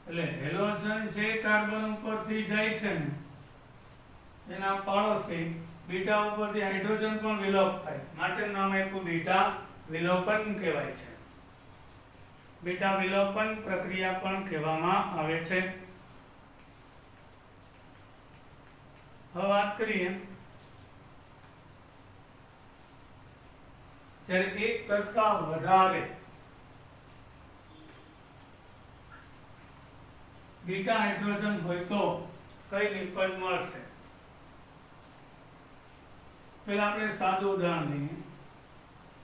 એટલે હેલોજન જે કાર્બન ઉપરથી જાય છે ને એના પાડોશી બીટા ઉપરથી હાઇડ્રોજન પણ વિલોપ થાય, માટે નામ આપ્યું બીટા વિલોપન કહેવાય છે. બીટા વિલોપન પ્રક્રિયા પણ કહેવામાં આવે છે. હવે વાત કરીએ, જ્યારે એક કરતા વધારે બીટા હાઇડ્રોજન હોય તો કઈ નિપજ મળશે. પેલા આપણે સાદું ઉદાહરણ લઈએ,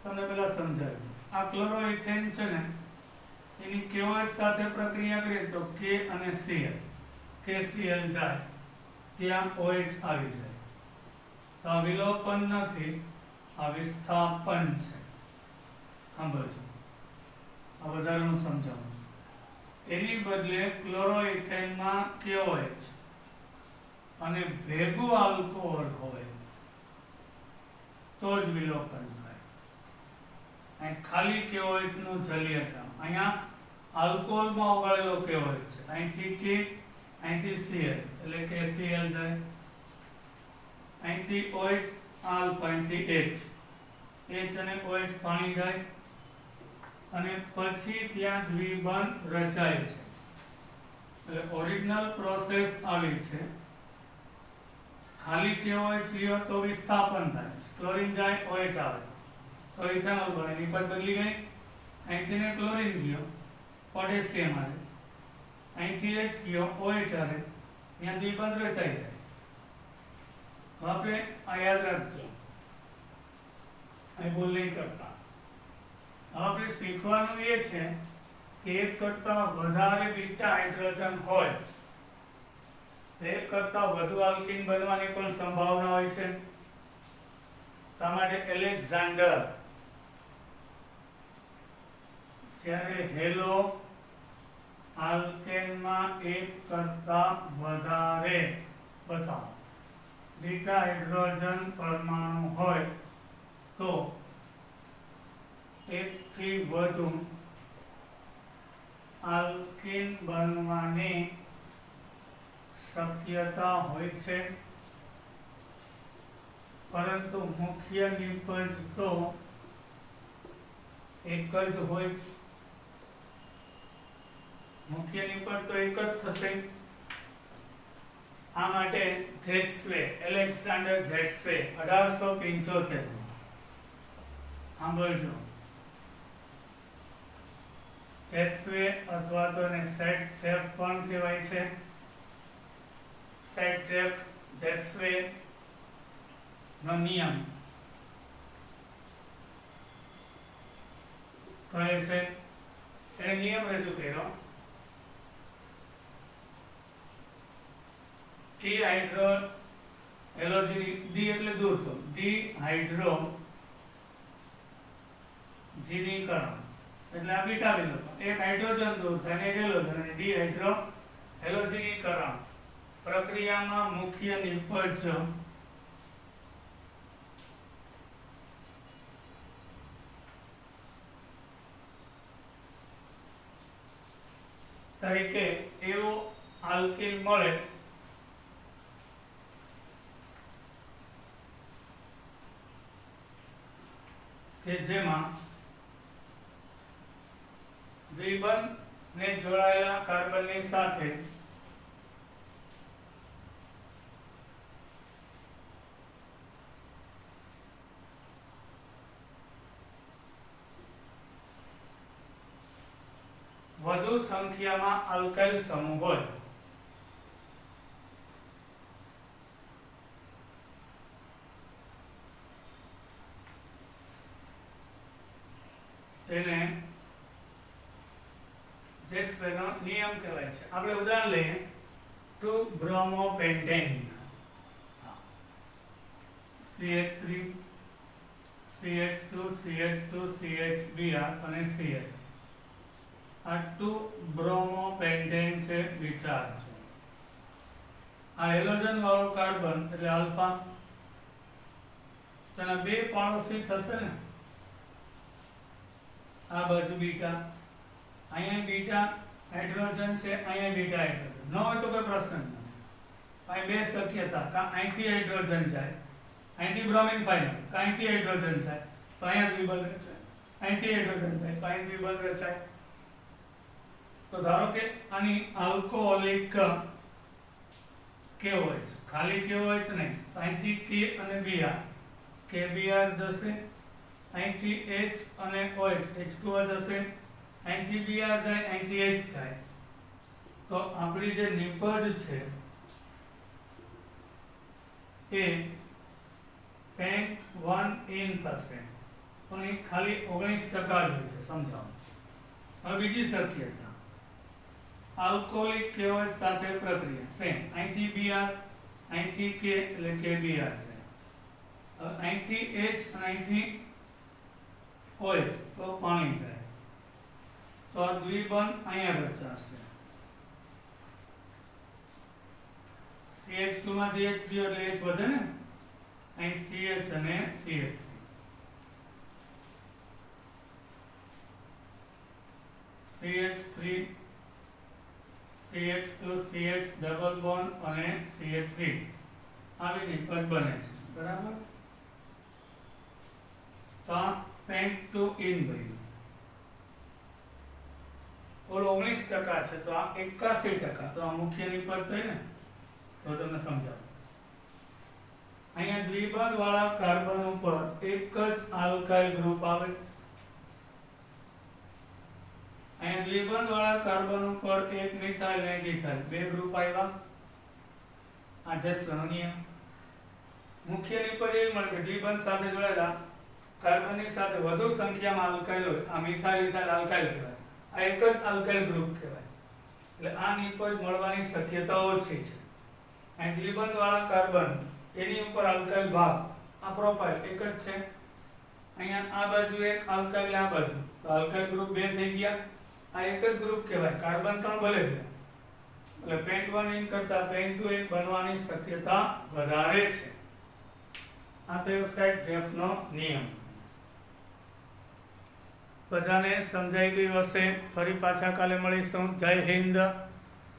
તમને પેલા સમજાવ્યું. આ ક્લોરોઇથેન છે ને એની KOH સાથે પ્રક્રિયા કરીએ તો K અને Cl, KCl જાય ત્યાં OH આવી જાય, તો આ વિલોપન નથી, આ વિસ્થાપન છે. સાંભળજો, આ વધારાનું સમજાવું છું. એની બદલે ક્લોરોઇથેનમાં KOH અને ભેગું આલ્કોહોલ હોય તો જ વિલોપન થાય. અહીં ખાલી KOH નું જલીયતા, અહીંયા આલ્કોહોલમાં ઓગાળેલો KOH છે, અહીંથી K, અહીંથી Cl એટલે KCl જાય, અહીંથી OH આલ્ફા, અહીંથી H અને OH પાણી જાય, અને પછી ત્યાં દ્વિબંધ રચાય છે. એટલે ઓરિજિનલ પ્રોસેસ આવી છે. ખાલી KOH લ્યો તો વિસ્થાપન થાય, ક્લોરીન જાય OH આવે તો ઇથેનોલ બને, નિપજ બદલી ગઈ. અહીંથી ને ક્લોરીન ગયો પોટેશિયમ આવે, અહીંથી H ગયો OH આવે, ત્યાં દ્વિબંધ રચાઈ જાય. આપણે આ યાદ રાખજો, અહીં ભૂલ નહીં કરતા. આપણે શીખવાનું એ છે કે એક કરતા વધારે બીટા હાઇડ્રોજન હોય, એક કરતા વધુ આલ્કીન બનવાની પણ સંભાવના હોય છે. એટલા માટે એલેક્ઝાન્ડર ત્યારે હેલો આલ્કેનમાં એક કરતા વધારે બતાવો. બીટા હાઇડ્રોજન પરમાણુ હોય તો એકથી વધુ આલ્કીન બનવાની શક્યતા હોય છે, પરંતુ મુખ્ય નિપજ તો એક જ હોય. મુખ્ય નિપજ તો એક જ થશે. આ માટે જેટ્સવે, એલેક્ઝાન્ડર જેટ્સવે 1875 સાંભળજો. જેટ્સવે અથવા તો એને સેટ-જેફ પણ કહેવાય છે. સેટ-જેફ જેટ્સવે નો નિયમ કહે છે, એને નિયમ રજૂ કર્યો. ડી હાઇડ્રો હેલોજન, ડી એટલે દૂર તો, ડી હાઇડ્રો જીનીકરણ એટલે આ બીટા બિંદુ, એક હાઇડ્રોજન દૂર થાય ને એક હેલોજન, અને ડી હાઇડ્રો હેલોજનીકરણ પ્રક્રિયામાં મુખ્ય નિપજ તરીકે એવો આલ્કીન મળે કે જેમાં દ્વિબંધ ને જોડાયેલા કાર્બનની સાથે વધુ સંખ્યામાં આલ્કાઇલ સમૂહ હોય. તેને જેટ્સવેનો નિયમ કહેવાય છે. આપણે ઉદાહરણ લઈએ 2-bromopentane, CH3 CH2 CH2 CHBr અને CH. આ 2-bromopentane છે, વિચાર છે. આ હેલોજન વાળો કાર્બન એટલે આલ્ફા, તેના બે પાડોશી થશે ને, આ બાજુ બીટા, અહીંયા બીટા હાઇડ્રોજન છે, અહીંયા બીટા હાઇડ્રોજન ન હોય તો કોઈ પ્રશ્ન નથી. અહીં બે શક્યતા, કાં અહીંથી હાઇડ્રોજન જાય, અહીંથી બ્રોમિન ફાઇનલ, કાં અહીંથી હાઇડ્રોજન જાય તો અહીંયા દ્વિબંધ રચાય, અહીંથી હાઇડ્રોજન જાય તો અહીં દ્વિબંધ રચાય. તો ધારો કે આની આલ્કોહોલિક કેવો હોય છે, ખાલી કેવો હોય છે નહીં, અહીંથી કે અને બીઆર, કે બીઆર જશે, અહીંથી H અને OH, H2O જશે, અહીંથી બીઆર જાય, અહીંથી H જાય, તો આપણી જે નિપજ છે એ પેન્ટ 1 ઇન થશે, પણ એ ખાલી 19% જ હોય છે. સમજાવો. હવે બીજી શક્યતા, આલ્કોહોલિક કેઓએચ સાથે પ્રક્રિયા સેમ, અહીંથી બીઆર, અહીંથી કે એટલે કે બીઆર જાય, હવે અહીંથી H અને અહીંથી OH તો પાણી જાય, તો આ દ્વિબંધ અહીંયા રચાશે. CH2 માંથી H ગયો એટલે H વધે ને, અહીં CH અને CH3, CH3 CH2 CH double bond અને CH3 આવી નિપજ બને છે. બરાબર. તો આ પેન્ટ 2 ઇન બન્યું. ઓલો 19% છે તો આ 81%, તો આ મુખ્ય નિપજ થઈ ને. તો તમને સમજાવું. અહીંયા દ્વિબંધ વાળા કાર્બન ઉપર એક જ આલ્કાઇલ ગ્રુપ આવે, અહીંયા દ્વિબંધ વાળા કાર્બન ઉપર એક મિથાઇલ અને ઇથાઇલ બે ગ્રુપ આવ્યા. આ જેટ્સવેનો નિયમ. મુખ્ય નિપજ એવી મળે કે દ્વિબંધ સાથે જોડાયેલા કાર્બનની સાથે વધુ સંખ્યામાં આલ્કાઇલ હોય, આ મિથાઇલ ઇથાઇલ આલ્કાઇલ કહેવાય, આ એક જ આલ્કાઇલ ગ્રુપ કહેવાય. એટલે આ નિપજ મળવાની શક્યતા ઓછી છે. અહીં દ્વિબંધ વાળા કાર્બન એની ઉપર આલ્કાઇલ ભાગ, આ પ્રોફાઇલ એક જ છે, અહીંયા આ બાજુ એક આલ્કાઇલ, આ બાજુ તો આલ્કાઇલ ગ્રુપ 2 થઈ ગયા. આ એક જ ગ્રુપ કહેવાય. કાર્બન 3 ભલે છે એટલે પેન્ટોઇન કરતા પેન્ટોઇન બનવાની શક્યતા વધારે છે. આ થયો સાઇટ-જેફનો નિયમ. બધાને સમજાઈ ગયું હશે. ફરી પાછા કાલે મળીશું. જય હિન્દ.